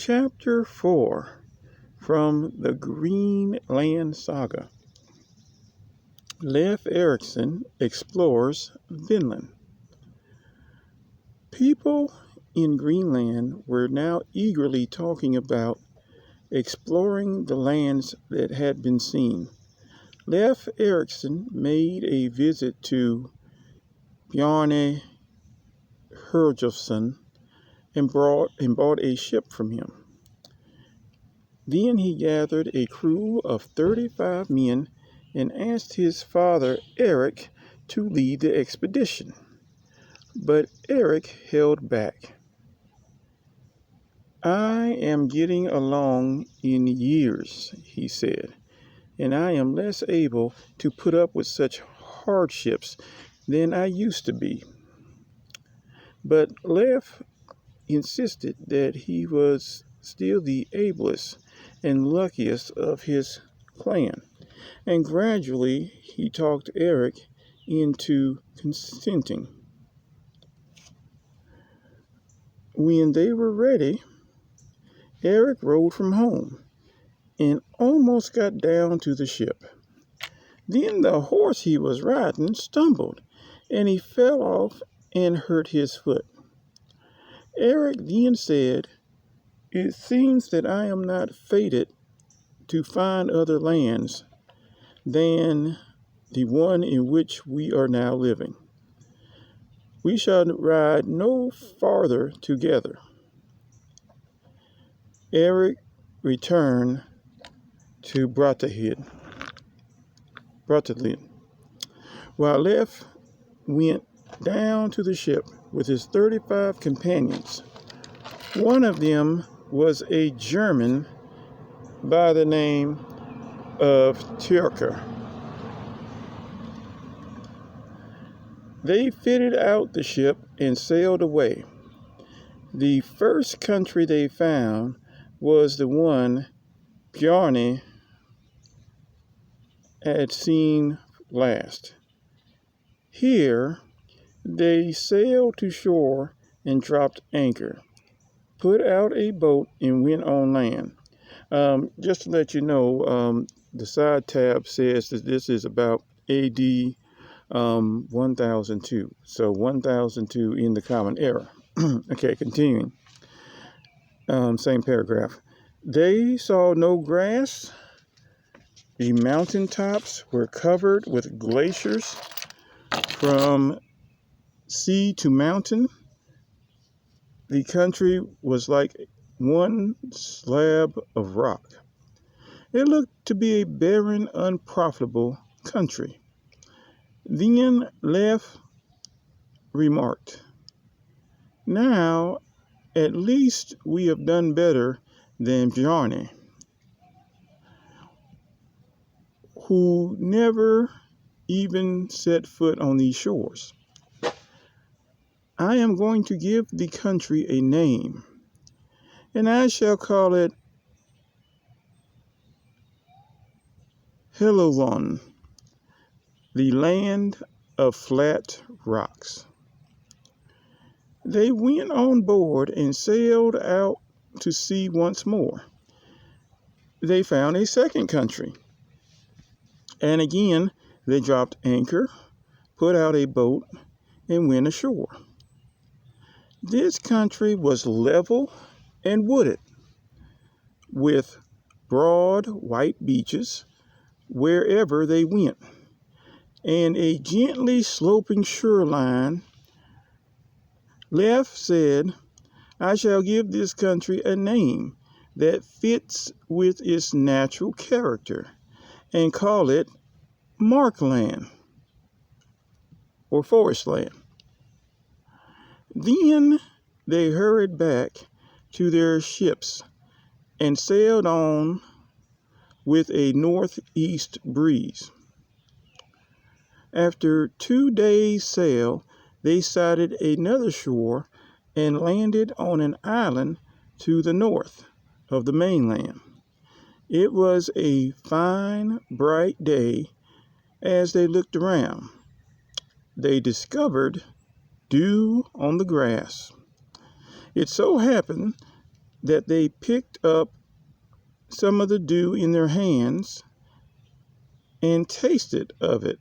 Chapter 4 from the Greenland Saga. Leif Erikson explores Vinland. People in Greenland were now eagerly talking about exploring the lands that had been seen. Leif Erikson made a visit to Bjarne Herjolfsson and bought a ship from him. Then he gathered a crew of 35 men and asked his father Eric to lead the expedition. But Eric held back. "I am getting along in years," he said, "and I am less able to put up with such hardships than I used to be." But Leif insisted that he was still the ablest and luckiest of his clan, and gradually he talked Eric into consenting. When they were ready, Eric rode from home and almost got down to the ship. Then the horse he was riding stumbled, and he fell off and hurt his foot. Eric then said, "It seems that I am not fated to find other lands than the one in which we are now living. We shall ride no farther together." Eric returned to Brattahlid, while Leif went down to the ship with his 35 companions. One of them was a German by the name of Tyrker. They fitted out the ship and sailed away. The first country they found was the one Bjarne had seen last. Here they sailed to shore and dropped anchor, put out a boat, and went on land. Just to let you know, the side tab says that this is about AD 1002. So 1002 in the Common Era. Okay, continuing. Same paragraph. They saw no grass. The mountaintops were covered with glaciers from sea to mountain. The country was like one slab of rock. It looked to be a barren, unprofitable country. Then Leif remarked, "Now, at least we have done better than Bjarne, who never even set foot on these shores. I am going to give the country a name, and I shall call it Helluland, the land of flat rocks." They went on board and sailed out to sea once more. They found a second country, and again they dropped anchor, put out a boat, and went ashore. This country was level and wooded, with broad white beaches wherever they went, and a gently sloping shoreline. Leif said, "I shall give this country a name that fits with its natural character, and call it Markland, or Forest Land." Then they hurried back to their ships and sailed on with a northeast breeze. After 2 days' sail, they sighted another shore and landed on an island to the north of the mainland. It was a fine, bright day. As they looked around, they discovered dew on the grass. It so happened that they picked up some of the dew in their hands and tasted of it.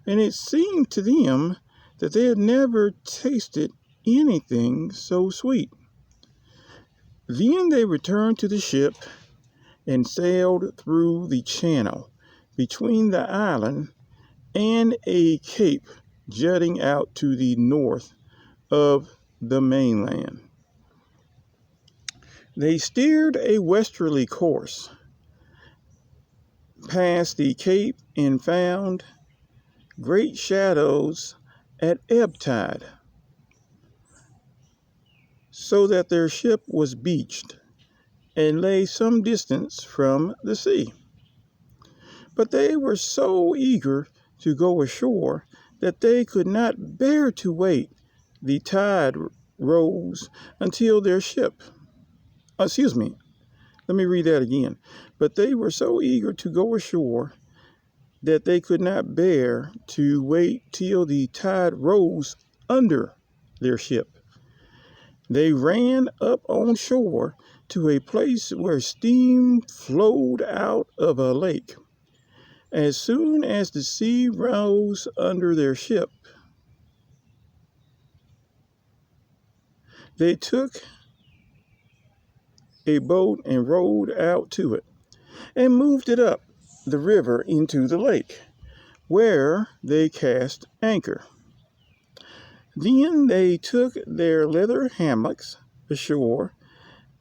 And it seemed to them that they had never tasted anything so sweet. Then they returned to the ship and sailed through the channel between the island and a cape jutting out to the north of the mainland. They steered a westerly course past the cape and found great shadows at ebb tide, so that their ship was beached and lay some distance from the sea. But they were so eager to go ashore that they could not bear to wait the tide rose until their ship. Let me read that again. But they were so eager to go ashore that they could not bear to wait till the tide rose under their ship. They ran up on shore to a place where steam flowed out of a lake. As soon as the sea rose under their ship, they took a boat and rowed out to it and moved it up the river into the lake, where they cast anchor. Then they took their leather hammocks ashore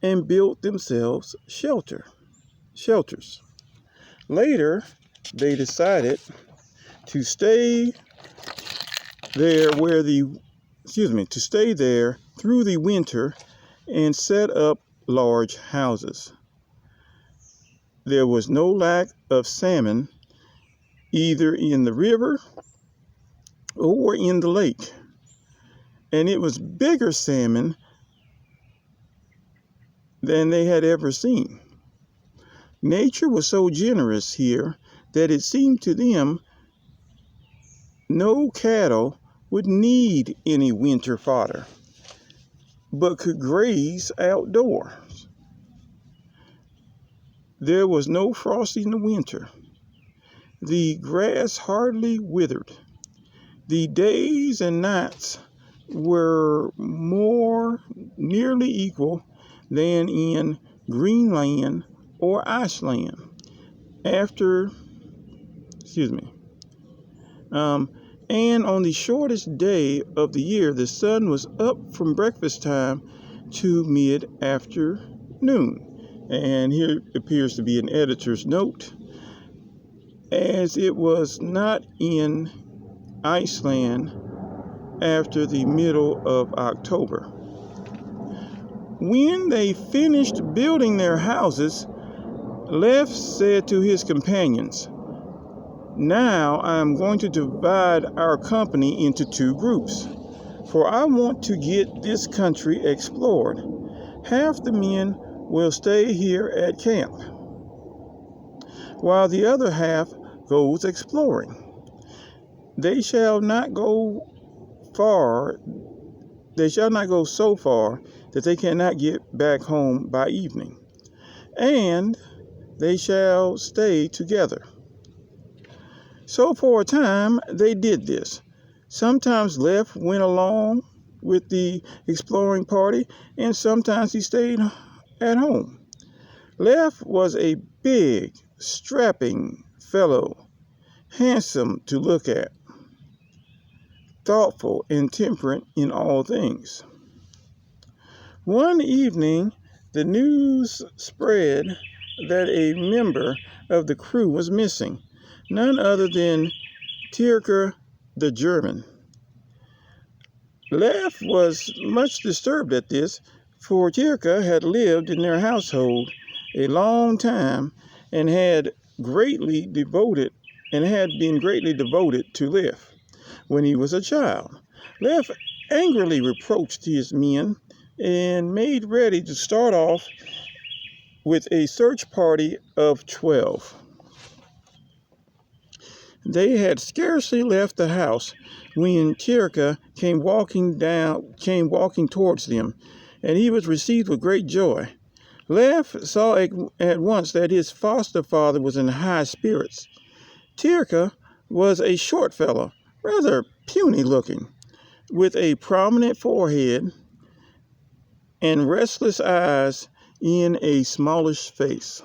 and built themselves shelters. Later, they decided to stay there through the winter and set up large houses. There was no lack of salmon either in the river or in the lake, and it was bigger salmon than they had ever seen. Nature was so generous here that it seemed to them no cattle would need any winter fodder, but could graze outdoors. There was no frost in the winter. The grass hardly withered. The days and nights were more nearly equal than in Greenland or Iceland. And on the shortest day of the year, the sun was up from breakfast time to mid-afternoon. And here appears to be an editor's note, as it was not in Iceland after the middle of October. When they finished building their houses, Leif said to his companions, "Now I am going to divide our company into two groups, for I want to get this country explored. Half the men will stay here at camp, while the other half goes exploring. They shall not go so far that they cannot get back home by evening, and they shall stay together." So for a time they did this. Sometimes Leif went along with the exploring party, and sometimes he stayed at home. Leif was a big, strapping fellow, handsome to look at, thoughtful and temperate in all things. One evening, the news spread that a member of the crew was missing, none other than Tyrker the German. Leif was much disturbed at this, for Tyrker had lived in their household a long time and had been greatly devoted to Leif when he was a child. Leif angrily reproached his men and made ready to start off with a search party of 12. They had scarcely left the house when Tyrker came walking towards them. and he was received with great joy. Leif saw at once that his foster father was in high spirits. Tirka was a short fellow, rather puny looking, with a prominent forehead and restless eyes in a smallish face.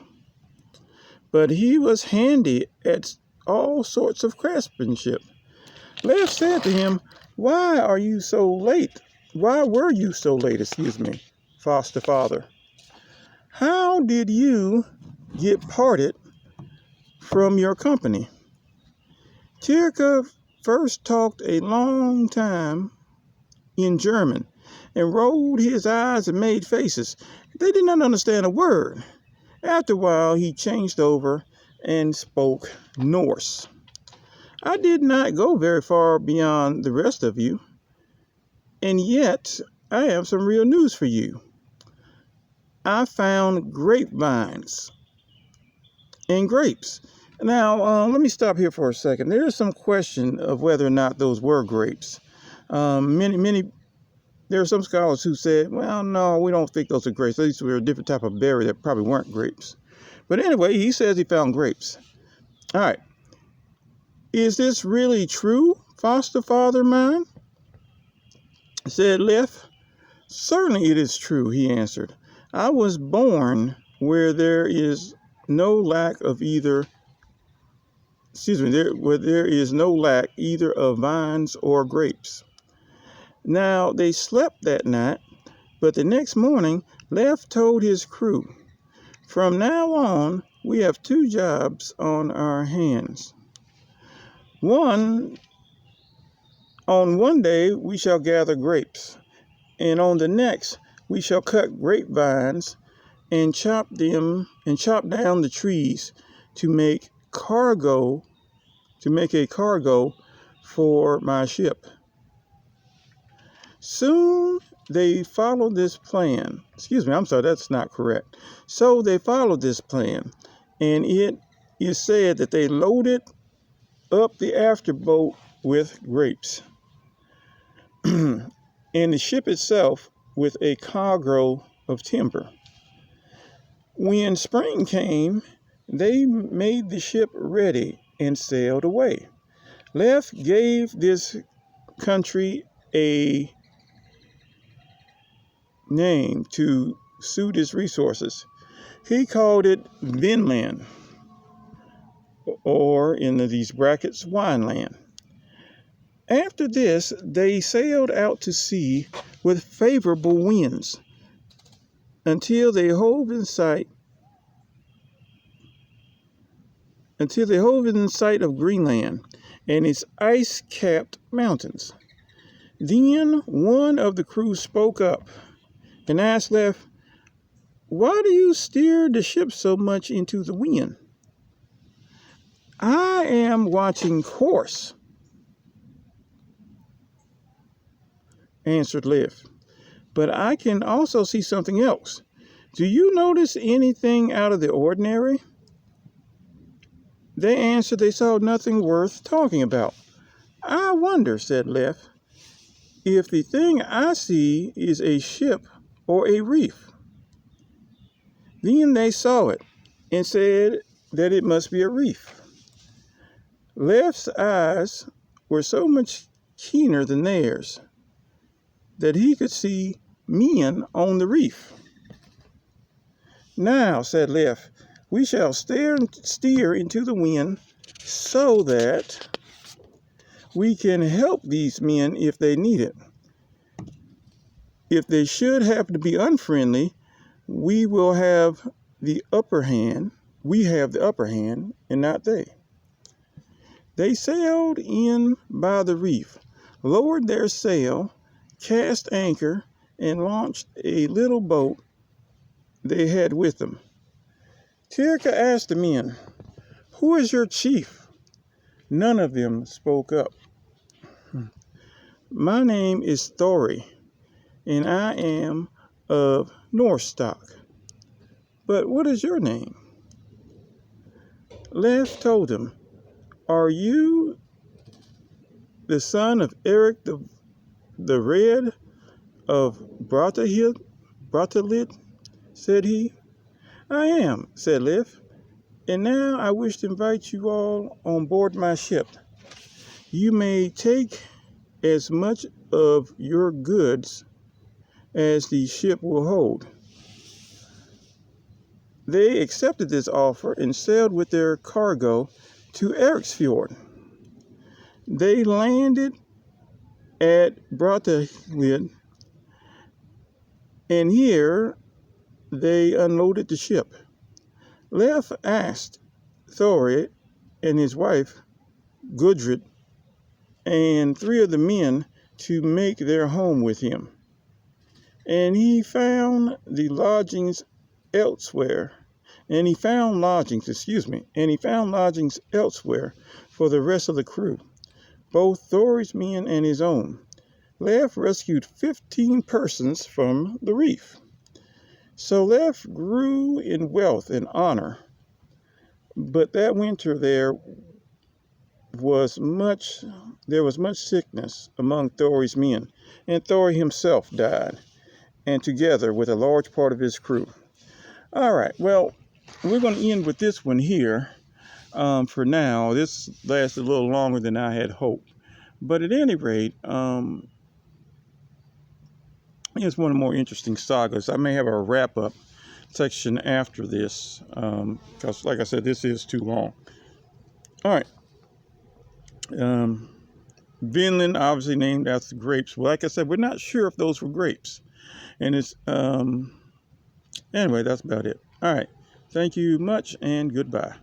But he was handy at all sorts of craftsmanship. Leif said to him, Why were you so late, foster father? How did you get parted from your company? Tirka first talked a long time in German and rolled his eyes and made faces. They did not understand a word. After a while, he changed over and spoke Norse. I did not go very far beyond the rest of you, and yet I have some real news for you. I found grapevines and grapes. Now, let me stop here for a second. There is some question of whether or not those were grapes. There are some scholars who said, well, no, we don't think those are grapes. These were a different type of berry that probably weren't grapes. But anyway, he says he found grapes. All right. Is this really true, foster father mine? Said Leif. Certainly it is true, he answered. I was born where there is no lack of either where there is no lack either of vines or grapes. Now they slept that night, but the next morning Leif told his crew, From now on, we have two jobs on our hands. On one day we shall gather grapes, and on the next we shall cut grapevines and chop down the trees to make a cargo for my ship. Soon they followed this plan. That's not correct. So they followed this plan, and it is said that they loaded up the afterboat with grapes, and the ship itself with a cargo of timber. When spring came, they made the ship ready and sailed away. Leif gave this country a name to suit its resources. He called it Vinland, or in these brackets, Wineland. After this, they sailed out to sea with favorable winds until they hove in sight of Greenland and its ice-capped mountains. Then one of the crew spoke up and asked Leif, Why do you steer the ship so much into the wind? I am watching course, answered Leif, but I can also see something else. Do you notice anything out of the ordinary? They answered they saw nothing worth talking about. I wonder, said Leif, if the thing I see is a ship or a reef. Then they saw it and said that it must be a reef. Leif's eyes were so much keener than theirs that he could see men on the reef. Now, said Leif, we shall steer into the wind so that we can help these men if they need it. If they should happen to be unfriendly, we have the upper hand, and not they. They sailed in by the reef, lowered their sail, cast anchor, and launched a little boat they had with them. Tirka asked the men, Who is your chief? None of them spoke up. My name is Thori, and I am of Norse stock. But what is your name? Leif told him, Are you the son of Eric the Red of Brattahlid? Brattahlid, said he. I am, said Leif, and now I wish to invite you all on board my ship. You may take as much of your goods as the ship will hold. They accepted this offer and sailed with their cargo to Eriksfjord. They landed at Brattahlid, and here they unloaded the ship. Leif asked Thorir and his wife, Gudrid, and 3 of the men to make their home with him. And he found lodgings elsewhere for the rest of the crew, both Thorir's men and his own. Leif rescued 15 persons from the reef. So Leif grew in wealth and honor, but that winter there was much sickness among Thorir's men, and Thorir himself died, and together with a large part of his crew. All right, well, we're going to end with this one here for now. This lasted a little longer than I had hoped, but at any rate, it's one of the more interesting sagas. I may have a wrap-up section after this, because, like I said, this is too long. All right. Vinland, obviously named after grapes. Well, like I said, we're not sure if those were grapes. And it's, anyway, that's about it. All right. Thank you much, and goodbye.